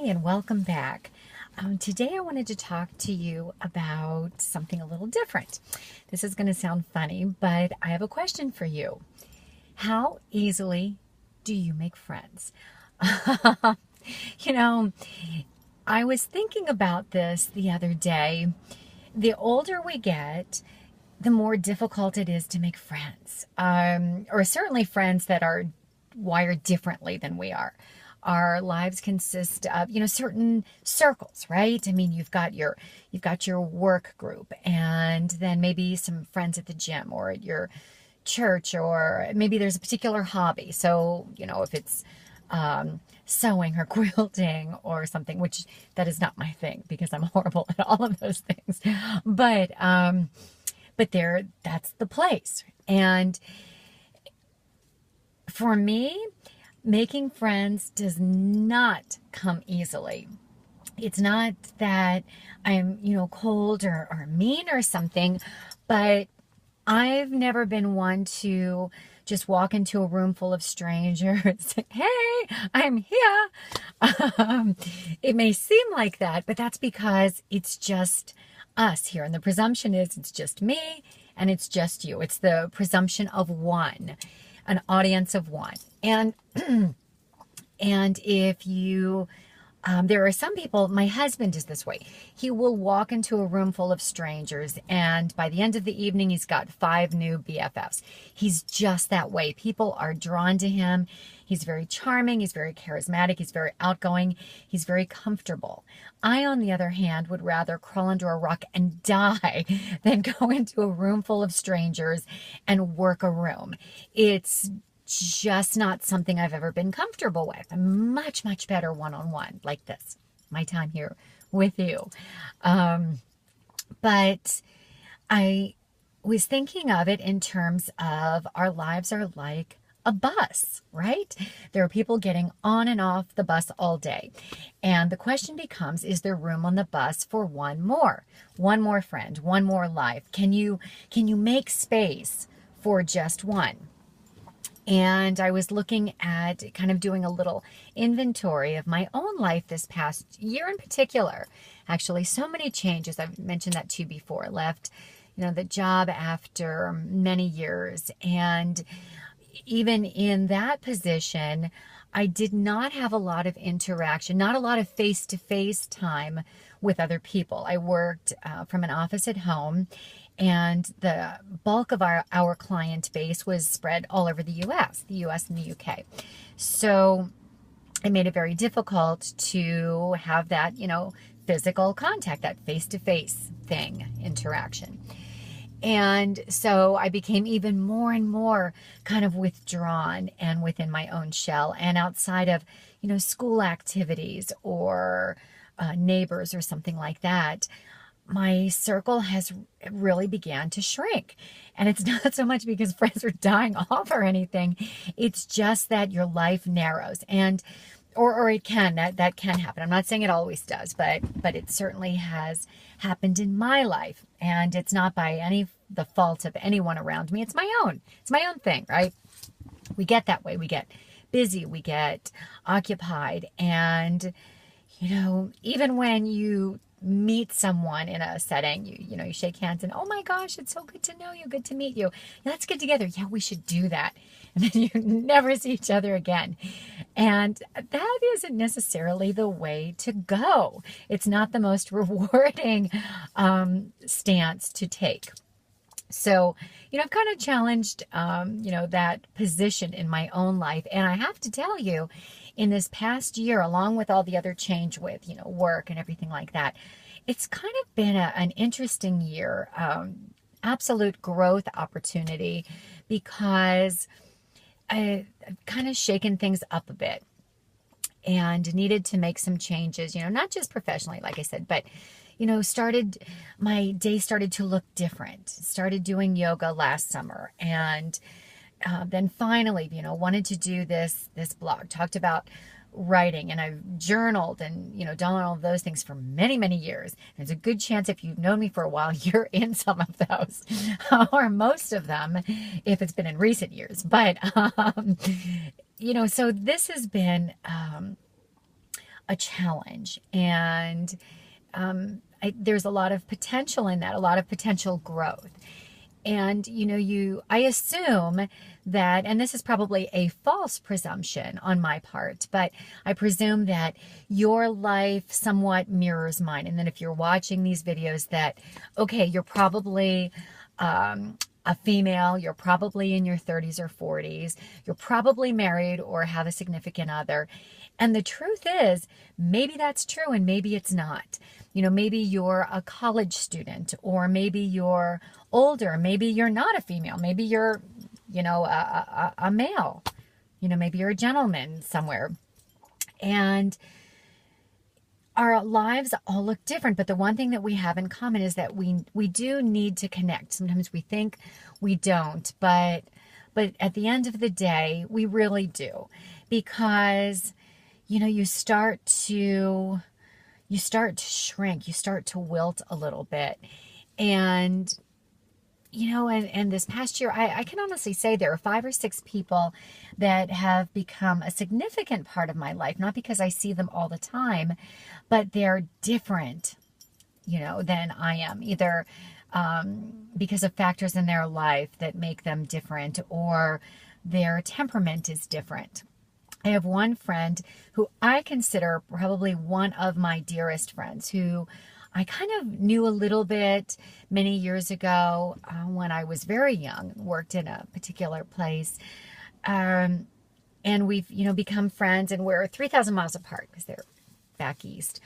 and welcome back. Today I wanted to talk to you about something a little different. This is going to sound funny, but I have a question for you. How easily do you make friends? you know, I was thinking about this the other day. The older we get, the more difficult it is to make friends, or certainly friends that are wired differently than we are. Our lives consist of, certain circles, right? I mean, you've got your work group, and then maybe some friends at the gym or at your church, or maybe there's a particular hobby. So, if it's sewing or quilting or something, which that is not my thing because I'm horrible at all of those things. But that's the place. And for me, making friends does not come easily. It's not that I'm, cold or mean or something, but I've never been one to just walk into a room full of strangers. Hey, I'm here. It may seem like that, but that's because it's just us here. And the presumption is it's just me and it's just you. It's the presumption of one, an audience of one. And and if you, there are some people, my husband is this way. He will walk into a room full of strangers, and by the end of the evening, he's got 5 new BFFs. He's just that way. People are drawn to him. He's very charming. He's very charismatic. He's very outgoing. He's very comfortable. I, on the other hand, would rather crawl under a rock and die than go into a room full of strangers and work a room. It's just not something I've ever been comfortable with. I'm much, much better one-on-one like this, my time here with you. But I was thinking of it in terms of our lives are like a bus, right? There are people getting on and off the bus all day. And the question becomes, is there room on the bus for one more friend, one more life? Can you make space for just one? And I was looking at kind of doing a little inventory of my own life this past year in particular. Actually, so many changes. I've mentioned that to you before. Left, the job after many years. And even in that position, I did not have a lot of interaction, not a lot of face-to-face time with other people. I worked from an office at home, and the bulk of our client base was spread all over the U.S. And the UK. So it made it very difficult to have that, physical contact, that face-to-face interaction. And so I became even more and more kind of withdrawn and within my own shell, and outside of, school activities or neighbors or something like that, my circle has really began to shrink. And it's not so much because friends are dying off or anything. It's just that your life narrows, and or it can, that can happen. I'm not saying it always does, but it certainly has happened in my life. And it's not by the fault of anyone around me. It's my own thing, right? We get that way. We get busy, we get occupied. And, even when you meet someone in a setting, you shake hands and, oh my gosh, it's so good to know you, good to meet you. Let's get together. Yeah, we should do that. And then you never see each other again. And that isn't necessarily the way to go. It's not the most rewarding stance to take. So, I've kind of challenged, that position in my own life. And I have to tell you, in this past year, along with all the other change with, work and everything like that, it's kind of been an interesting year, absolute growth opportunity, because I've kind of shaken things up a bit and needed to make some changes, not just professionally, like I said, but my day started to look different. Started doing yoga last summer, and then finally, wanted to do this blog. Talked about writing, and I've journaled and, done all of those things for many, many years. And there's a good chance if you've known me for a while, you're in some of those, or most of them, if it's been in recent years. But, so this has been a challenge. And there's a lot of potential in that, a lot of potential growth. And, I assume that, and this is probably a false presumption on my part, but I presume that your life somewhat mirrors mine. And then if you're watching these videos that, okay, you're probably a female, you're probably in your 30s or 40s, you're probably married or have a significant other. And the truth is, maybe that's true and maybe it's not. Maybe you're a college student, or maybe you're older, maybe you're not a female, maybe you're, a male, maybe you're a gentleman somewhere. And our lives all look different, but the one thing that we have in common is that we do need to connect. Sometimes we think we don't, but at the end of the day, we really do, because you start to shrink, you start to wilt a little bit. And and this past year, I can honestly say there are 5 or 6 people that have become a significant part of my life, not because I see them all the time, but they're different, than I am, either because of factors in their life that make them different, or their temperament is different. I have one friend who I consider probably one of my dearest friends, who I kind of knew a little bit many years ago when I was very young, worked in a particular place. And we've, become friends, and we're 3,000 miles apart because they're back east.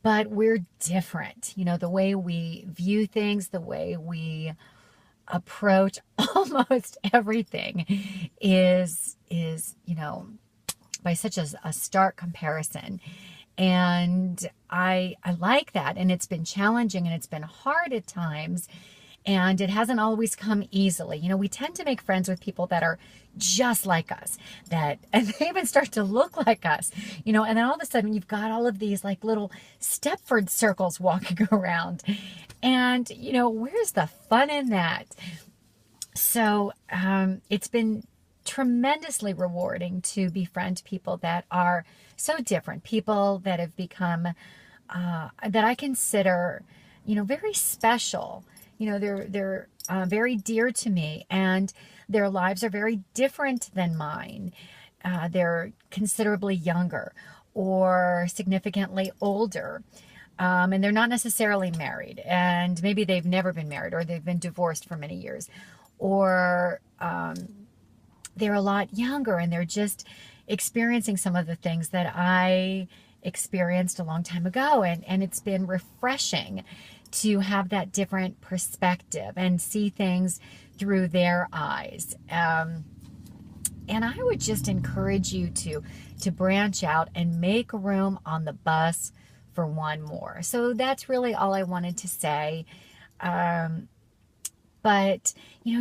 But we're different. The way we view things, the way we approach almost everything is by such a stark comparison. And I like that. And it's been challenging and it's been hard at times. And it hasn't always come easily. We tend to make friends with people that are just like us, and they even start to look like us, and then all of a sudden you've got all of these like little Stepford circles walking around. And, where's the fun in that? So it's been tremendously rewarding to befriend people that are so different, people that have become, that I consider, very special. They're very dear to me, and their lives are very different than mine. They're considerably younger or significantly older. And they're not necessarily married, and maybe they've never been married, or they've been divorced for many years, or they're a lot younger and they're just experiencing some of the things that I experienced a long time ago. And it's been refreshing to have that different perspective and see things through their eyes. And I would just encourage you to branch out and make room on the bus for one more. So that's really all I wanted to say. But,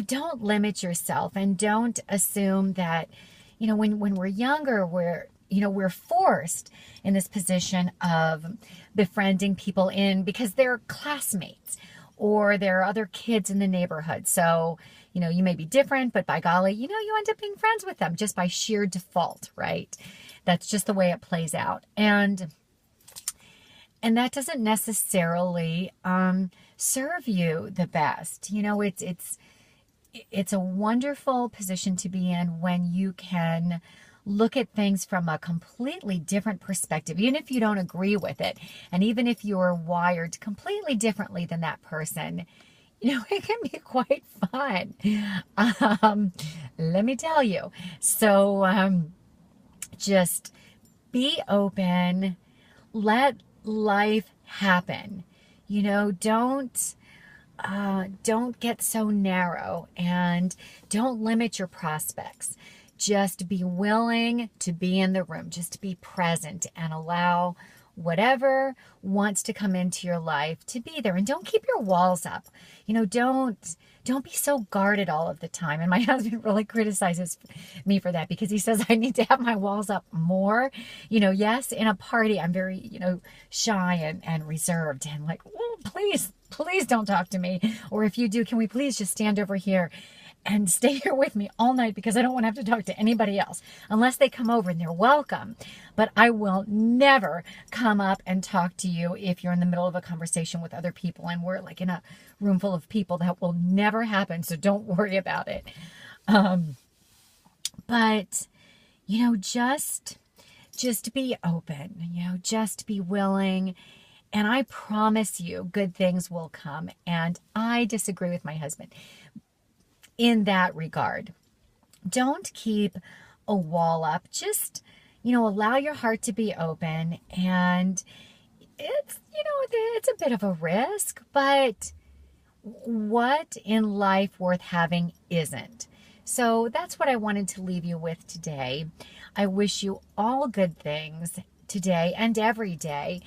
don't limit yourself, and don't assume that, when we're younger, we're forced in this position of befriending people because they're classmates or there are other kids in the neighborhood. So, you may be different, but by golly, you end up being friends with them just by sheer default, right? That's just the way it plays out. And that doesn't necessarily serve you the best. It's a wonderful position to be in when you can look at things from a completely different perspective, even if you don't agree with it, and even if you're wired completely differently than that person. It can be quite fun. Let me tell you. So just be open. Let life happen. Don't get so narrow, and don't limit your prospects. Just be willing to be in the room, just to be present, and allow whatever wants to come into your life to be there. And don't keep your walls up. Don't be so guarded all of the time. And my husband really criticizes me for that, because he says I need to have my walls up more. Yes, in a party, I'm very, shy and reserved, and like, oh, please don't talk to me. Or if you do, can we please just stand over here? and stay here with me all night because I don't want to have to talk to anybody else unless they come over, and they're welcome. But I will never come up and talk to you if you're in the middle of a conversation with other people and we're like in a room full of people. That will never happen. So don't worry about it. But, just be open, just be willing. And I promise you good things will come. And I disagree with my husband in that regard. Don't keep a wall up. Just, allow your heart to be open. And it's a bit of a risk, but what in life worth having isn't? So that's what I wanted to leave you with today. I wish you all good things today and every day.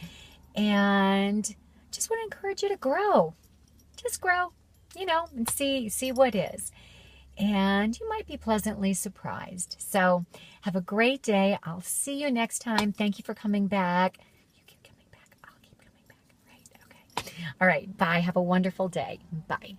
And just want to encourage you to grow. Just grow, and see what is. And you might be pleasantly surprised. So have a great day. I'll see you next time. Thank you for coming back. You keep coming back. I'll keep coming back. Right? Okay. All right. Bye. Have a wonderful day. Bye.